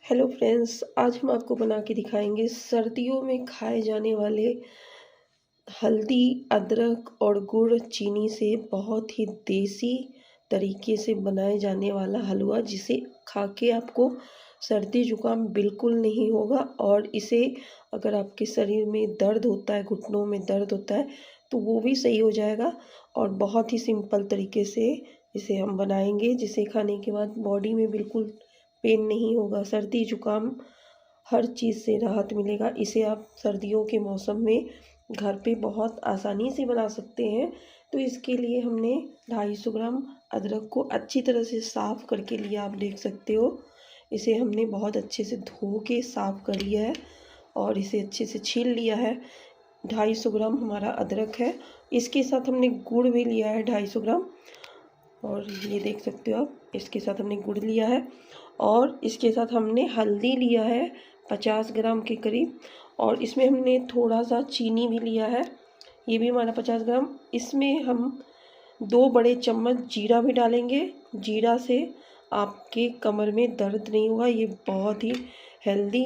Hello friends, आज हम आपको बना के दिखाएंगे सर्दियों में खाए जाने वाले हल्दी, अदरक और गुड़ चीनी से बहुत ही देसी तरीके से बनाए जाने वाला हलवा, जिसे खा के आपको सर्दी जुकाम बिल्कुल नहीं होगा। और इसे अगर आपके शरीर में दर्द होता है, घुटनों में दर्द होता है, तो वो भी सही हो जाएगा। और बहुत ही सिंपल तरीके से इसे हम बनाएंगे, जिसे खाने के बाद बॉडी में बिल्कुल पेन नहीं होगा। सर्दी जुकाम हर चीज़ से राहत मिलेगा। इसे आप सर्दियों के मौसम में घर पे बहुत आसानी से बना सकते हैं। तो इसके लिए हमने 250 ग्राम अदरक को अच्छी तरह से साफ़ करके लिया, आप देख सकते हो। इसे हमने बहुत अच्छे से धो के साफ़ कर लिया है और इसे अच्छे से छील लिया है। 250 ग्राम हमारा अदरक है। इसके साथ हमने गुड़ भी लिया है 250 ग्राम, और ये देख सकते हो आप, इसके साथ हमने गुड़ लिया है। और इसके साथ हमने हल्दी लिया है 50 ग्राम के करीब, और इसमें हमने थोड़ा सा चीनी भी लिया है, ये भी हमारा 50 ग्राम। इसमें हम 2 बड़े चम्मच जीरा भी डालेंगे। जीरा से आपके कमर में दर्द नहीं होगा। ये बहुत ही हेल्दी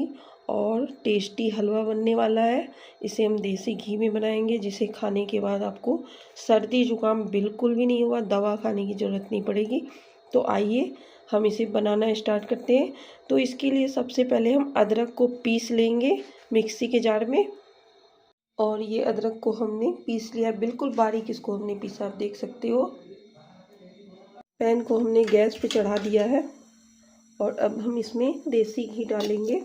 और टेस्टी हलवा बनने वाला है। इसे हम देसी घी में बनाएंगे, जिसे खाने के बाद आपको सर्दी जुकाम बिल्कुल भी नहीं होगा, दवा खाने की ज़रूरत नहीं पड़ेगी। तो आइए हम इसे बनाना स्टार्ट करते हैं। तो इसके लिए सबसे पहले हम अदरक को पीस लेंगे मिक्सी के जार में। और ये अदरक को हमने पीस लिया, बिल्कुल बारीक इसको हमने पीसा, आप देख सकते हो। पैन को हमने गैस पे चढ़ा दिया है और अब हम इसमें देसी घी डालेंगे।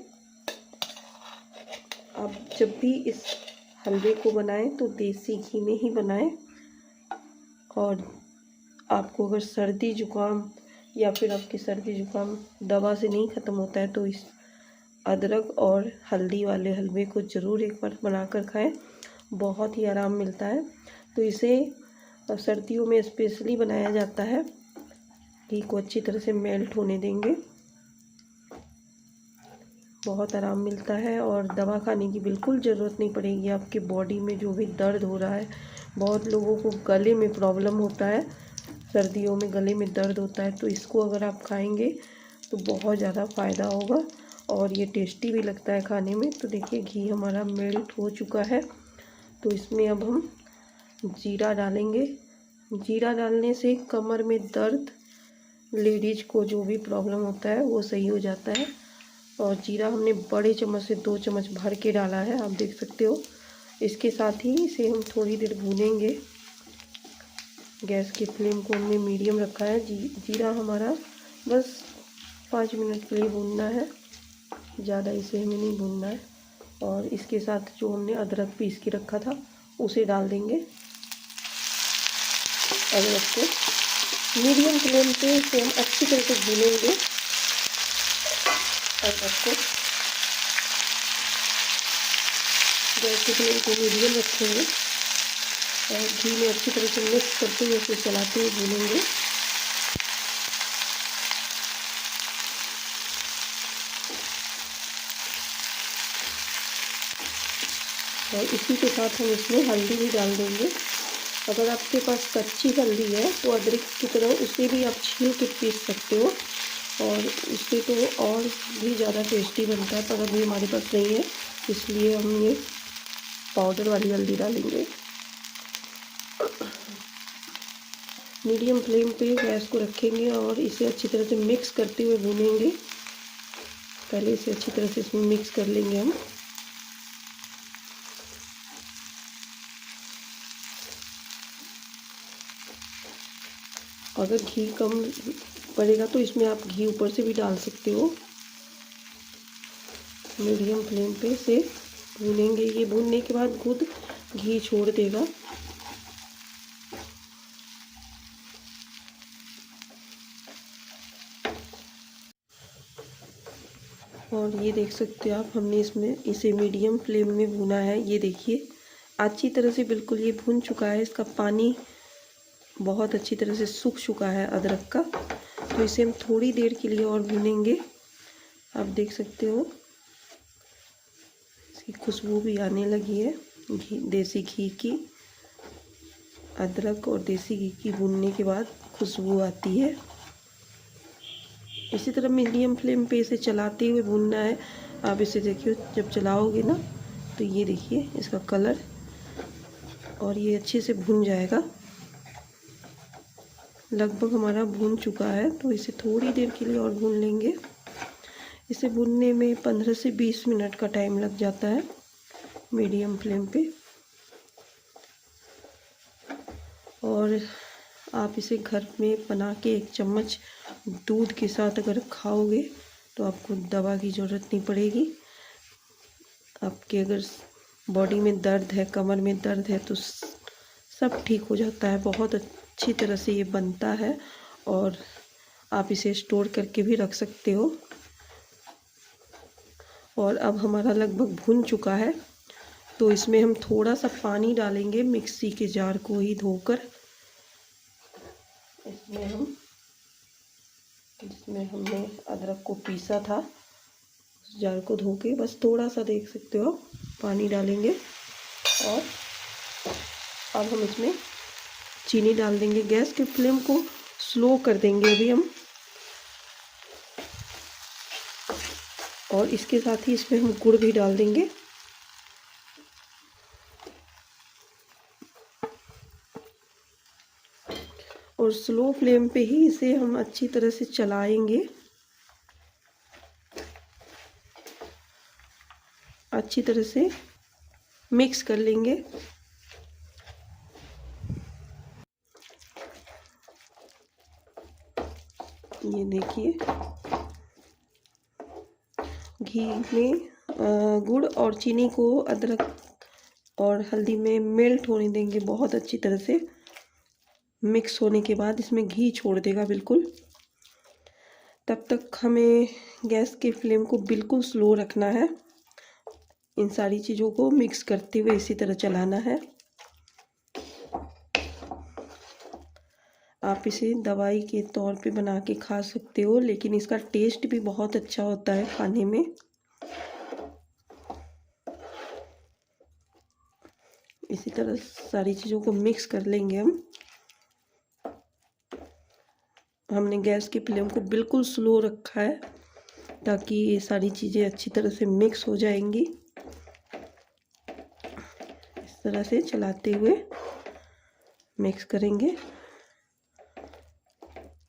आप जब भी इस हलवे को बनाएं तो देसी घी में ही बनाएं। और आपको अगर सर्दी जुकाम या फिर आपकी सर्दी जुकाम दवा से नहीं ख़त्म होता है, तो इस अदरक और हल्दी वाले हलवे को ज़रूर एक बार बनाकर खाएं, बहुत ही आराम मिलता है। तो इसे सर्दियों में स्पेशली बनाया जाता है। घी को अच्छी तरह से मेल्ट होने देंगे, बहुत आराम मिलता है और दवा खाने की बिल्कुल ज़रूरत नहीं पड़ेगी। आपके बॉडी में जो भी दर्द हो रहा है, बहुत लोगों को गले में प्रॉब्लम होता है, सर्दियों में गले में दर्द होता है, तो इसको अगर आप खाएंगे तो बहुत ज़्यादा फ़ायदा होगा। और ये टेस्टी भी लगता है खाने में। तो देखिए घी हमारा मेल्ट हो चुका है। तो इसमें अब हम जीरा डालेंगे। जीरा डालने से कमर में दर्द, लेडीज को जो भी प्रॉब्लम होता है वो सही हो जाता है। और जीरा हमने बड़े चम्मच से 2 चम्मच भर के डाला है, आप देख सकते हो। इसके साथ ही इसे हम थोड़ी देर भूनेंगे। गैस की फ्लेम को हमने मीडियम रखा है। जीरा हमारा बस 5 मिनट के लिए भूनना है, ज़्यादा इसे हमें नहीं भूनना है। और इसके साथ जो हमने अदरक पीस के रखा था उसे डाल देंगे। अदरक को मीडियम फ्लेम पे इसे हम अच्छी तरह से भूनेंगे। अदरक को गैस की फ्लेम को मीडियम रखेंगे और घी में अच्छी तरह से मिक्स करते हुए इसे चलाते हुए भूनेंगे। और इसी के साथ हम इसमें हल्दी भी डाल देंगे। अगर आपके पास कच्ची हल्दी है तो अदरक की तरह उसे भी आप छील के पीस सकते हो, और उससे तो और भी ज़्यादा टेस्टी बनता है। पर अभी हमारे पास नहीं है, इसलिए हम ये पाउडर वाली हल्दी डालेंगे। मीडियम फ्लेम पे गैस को रखेंगे और इसे अच्छी तरह से मिक्स करते हुए भूनेंगे। पहले इसे अच्छी तरह से इसमें मिक्स कर लेंगे हम। अगर घी कम पड़ेगा तो इसमें आप घी ऊपर से भी डाल सकते हो। मीडियम फ्लेम पे इसे भूनेंगे। ये भूनने के बाद खुद घी छोड़ देगा। और ये देख सकते हो आप, हमने इसमें इसे मीडियम फ्लेम में भुना है। ये देखिए अच्छी तरह से बिल्कुल ये भुन चुका है। इसका पानी बहुत अच्छी तरह से सूख चुका है अदरक का। तो इसे हम थोड़ी देर के लिए और भूनेंगे। आप देख सकते हो इसकी खुशबू भी आने लगी है, घी, देसी घी की। अदरक और देसी घी की भूनने के बाद खुशबू आती है। इसी तरह मीडियम फ्लेम पे इसे चलाते हुए भूनना है। आप इसे देखिए, जब चलाओगे ना तो ये देखिए इसका कलर, और ये अच्छे से भून जाएगा। लगभग हमारा भून चुका है, तो इसे थोड़ी देर के लिए और भून लेंगे। इसे भूनने में 15 से 20 मिनट का टाइम लग जाता है मीडियम फ्लेम पे। और आप इसे घर में बना के 1 चम्मच दूध के साथ अगर खाओगे तो आपको दवा की ज़रूरत नहीं पड़ेगी। आपके अगर बॉडी में दर्द है, कमर में दर्द है, तो सब ठीक हो जाता है। बहुत अच्छी तरह से ये बनता है और आप इसे स्टोर करके भी रख सकते हो। और अब हमारा लगभग भुन चुका है, तो इसमें हम थोड़ा सा पानी डालेंगे, मिक्सी के जार को ही धोकर। जिसमें हमने अदरक को पीसा था, उस जार को धो के बस थोड़ा सा, देख सकते हो, पानी डालेंगे। और अब हम इसमें चीनी डाल देंगे। गैस के फ्लेम को स्लो कर देंगे अभी हम, और इसके साथ ही इसमें हम गुड़ भी डाल देंगे। और स्लो फ्लेम पे ही इसे हम अच्छी तरह से चलाएंगे, अच्छी तरह से मिक्स कर लेंगे। ये देखिए, घी में गुड़ और चीनी को अदरक और हल्दी में मेल्ट होने देंगे बहुत अच्छी तरह से। मिक्स होने के बाद इसमें घी छोड़ देगा बिल्कुल। तब तक हमें गैस के फ्लेम को बिल्कुल स्लो रखना है। इन सारी चीज़ों को मिक्स करते हुए इसी तरह चलाना है। आप इसे दवाई के तौर पे बना के खा सकते हो, लेकिन इसका टेस्ट भी बहुत अच्छा होता है खाने में। इसी तरह सारी चीज़ों को मिक्स कर लेंगे हम। हमने गैस की फ्लेम को बिल्कुल स्लो रखा है ताकि ये सारी चीज़ें अच्छी तरह से मिक्स हो जाएंगी। इस तरह से चलाते हुए मिक्स करेंगे।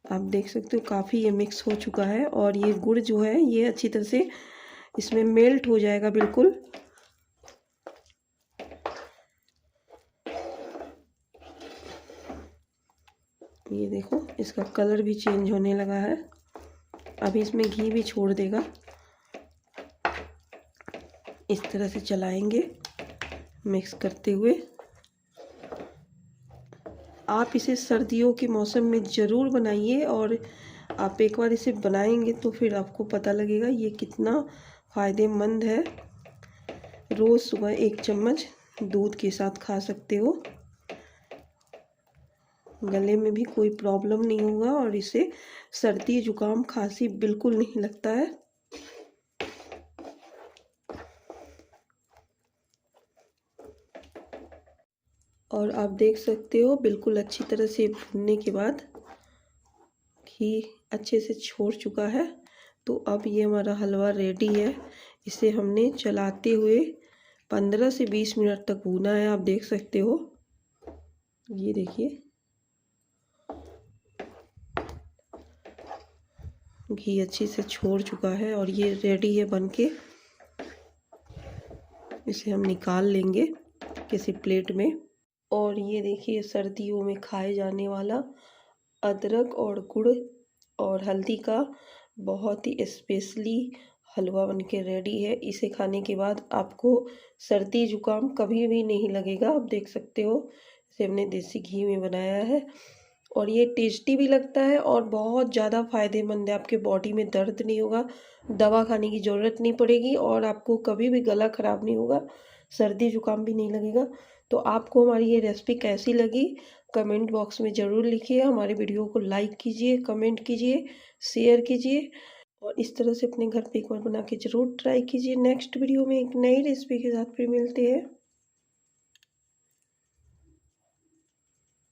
आप देख सकते हो काफ़ी ये मिक्स हो चुका है, और ये गुड़ जो है ये अच्छी तरह से इसमें मेल्ट हो जाएगा बिल्कुल। ये देखो, इसका कलर भी चेंज होने लगा है। अभी इसमें घी भी छोड़ देगा। इस तरह से चलाएंगे मिक्स करते हुए। आप इसे सर्दियों के मौसम में ज़रूर बनाइए, और आप एक बार इसे बनाएंगे तो फिर आपको पता लगेगा ये कितना फ़ायदेमंद है। रोज़ सुबह 1 चम्मच दूध के साथ खा सकते हो। गले में भी कोई प्रॉब्लम नहीं होगा, और इससे सर्दी जुकाम खांसी बिल्कुल नहीं लगता है। और आप देख सकते हो बिल्कुल अच्छी तरह से भुनने के बाद घी अच्छे से छोड़ चुका है। तो अब ये हमारा हलवा रेडी है। इसे हमने चलाते हुए 15 से 20 मिनट तक भूना है। आप देख सकते हो, ये देखिए घी अच्छे से छोड़ चुका है और ये रेडी है बनके। इसे हम निकाल लेंगे किसी प्लेट में। और ये देखिए, सर्दियों में खाए जाने वाला अदरक और गुड़ और हल्दी का बहुत ही स्पेशली हलवा बनके रेडी है। इसे खाने के बाद आपको सर्दी जुकाम कभी भी नहीं लगेगा। आप देख सकते हो, इसे हमने देसी घी में बनाया है, और ये टेस्टी भी लगता है और बहुत ज़्यादा फ़ायदेमंद है। आपके बॉडी में दर्द नहीं होगा, दवा खाने की ज़रूरत नहीं पड़ेगी, और आपको कभी भी गला ख़राब नहीं होगा, सर्दी जुकाम भी नहीं लगेगा। तो आपको हमारी ये रेसिपी कैसी लगी कमेंट बॉक्स में ज़रूर लिखिए। हमारे वीडियो को लाइक कीजिए, कमेंट कीजिए, शेयर कीजिए, और इस तरह से अपने घर पे एक बार बना के ज़रूर ट्राई कीजिए। नेक्स्ट वीडियो में एक नई रेसिपी के साथ फिर मिलते हैं।